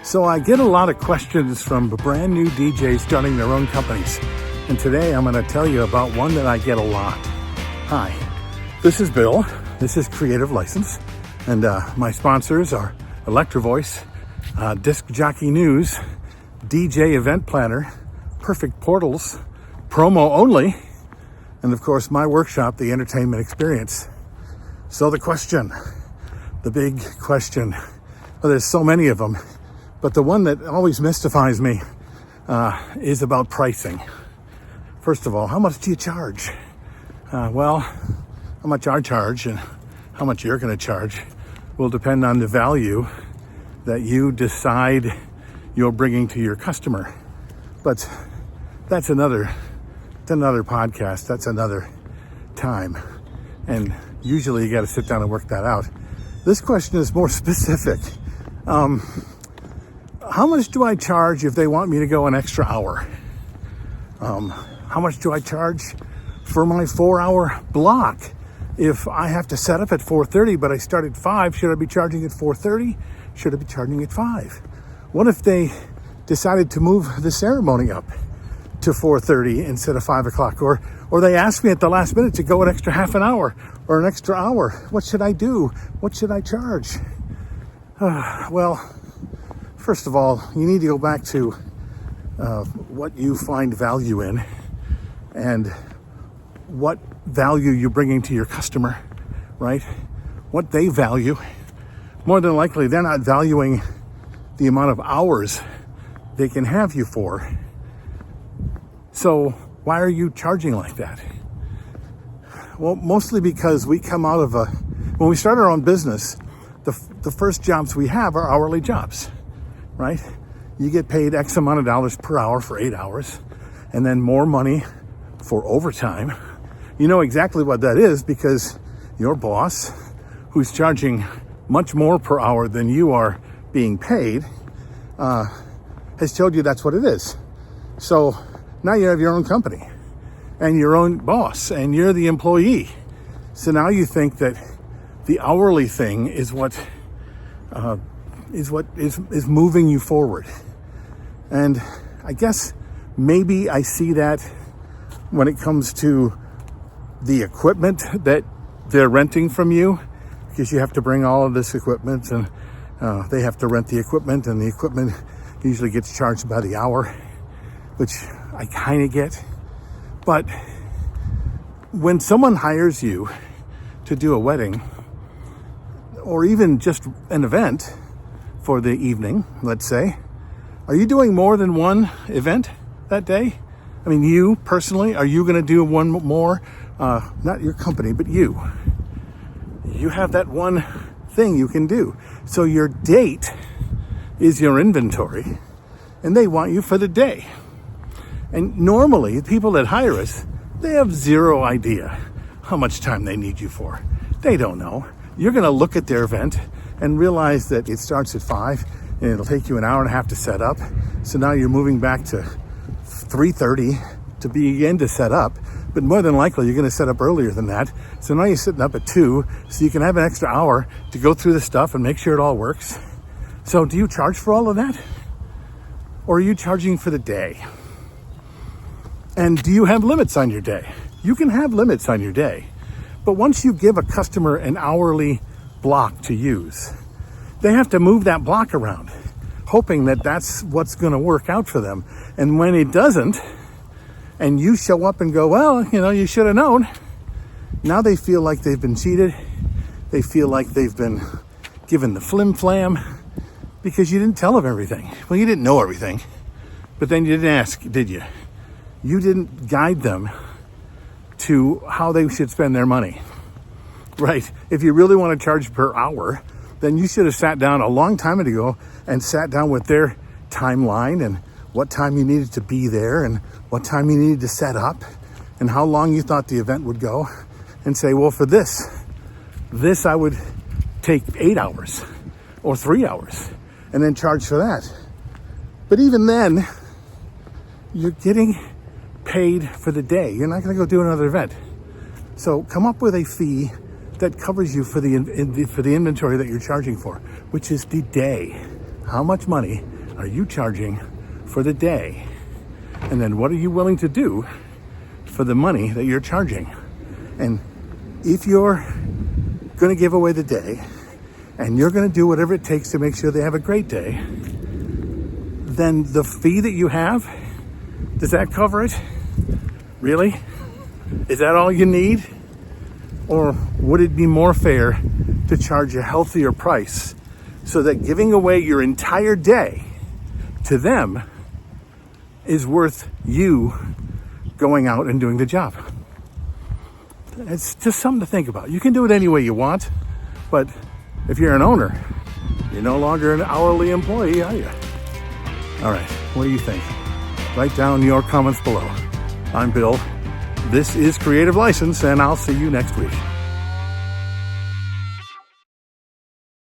So I get a lot of questions from brand new DJs starting their own companies. And today I'm going to tell you about one that I get a lot. Hi, this is Bill. This is Creative License. And my sponsors are Electro Voice, Disc Jockey News, DJ Event Planner, Perfect Portals, Promo Only, and of course my workshop, The Entertainment Experience. So the question, the big question, well, there's so many of them, but the one that always mystifies me is about pricing. First of all, how much do you charge? Well, how much I charge and how much you're going to charge will depend on the value that you decide you're bringing to your customer. But that's another podcast. That's another time. And usually you got to sit down and work that out. This question is more specific. How much do I charge if they want me to go an extra hour? How much do I charge for my 4-hour block? If I have to set up at 4:30, but I start at 5, should I be charging at 4:30? Should I be charging at 5? What if they decided to move the ceremony up to 4:30 instead of 5 o'clock? Or they asked me at the last minute to go an extra half an hour or an extra hour. What should I do? What should I charge? Well, first of all, you need to go back to what you find value in and what value you're bringing to your customer, right? What they value. More than likely, they're not valuing the amount of hours they can have you for. So why are you charging like that? Well, mostly because we come out of when we start our own business, the first jobs we have are hourly jobs, right? You get paid X amount of dollars per hour for 8 hours, and then more money for overtime. You know exactly what that is because your boss, who's charging much more per hour than you are being paid, has told you that's what it is. So now you have your own company and your own boss and you're the employee. So now you think that the hourly thing is what is moving you forward. And I guess maybe I see that when it comes to the equipment that they're renting from you, because you have to bring all of this equipment and they have to rent the equipment, and the equipment usually gets charged by the hour, which I kind of get. But when someone hires you to do a wedding or even just an event for the evening, let's say, are you doing more than one event that day? I mean, you personally, are you going to do one more? Not your company, but you. You have that one thing you can do. So your date is your inventory, and they want you for the day. And normally, people that hire us, they have zero idea how much time they need you for. They don't know. You're going to look at their event and realize that it starts at 5, and it'll take you an hour and a half to set up. So now you're moving back to 3:30 to begin to set up. But more than likely, you're going to set up earlier than that. So now you're sitting up at 2, so you can have an extra hour to go through the stuff and make sure it all works. So do you charge for all of that? Or are you charging for the day? And do you have limits on your day? You can have limits on your day. But once you give a customer an hourly block to use, they have to move that block around, hoping that that's what's going to work out for them. And when it doesn't, and you show up and go, well, you should have known. Now they feel like they've been cheated. They feel like they've been given the flim flam because you didn't tell them everything. Well, you didn't know everything, but then you didn't ask, did you? You didn't guide them to how they should spend their money, right? If you really want to charge per hour, then you should have sat down a long time ago and sat down with their timeline and what time you needed to be there and what time you needed to set up and how long you thought the event would go, and say, well, for this I would take 8 hours or 3 hours and then charge for that. But even then, you're getting paid for the day. You're not going to go do another event. So come up with a fee that covers you for the inventory that you're charging for, which is the day. How much money are you charging for the day? And then what are you willing to do for the money that you're charging? And if you're going to give away the day and you're going to do whatever it takes to make sure they have a great day, then the fee that you have, does that cover it? Really? Is that all you need? Or would it be more fair to charge a healthier price so that giving away your entire day to them is worth you going out and doing the job? It's just something to think about. You can do it any way you want, but if you're an owner, you're no longer an hourly employee, are you? All right, what do you think? Write down your comments below. I'm Bill. This is Creative License, and I'll see you next week.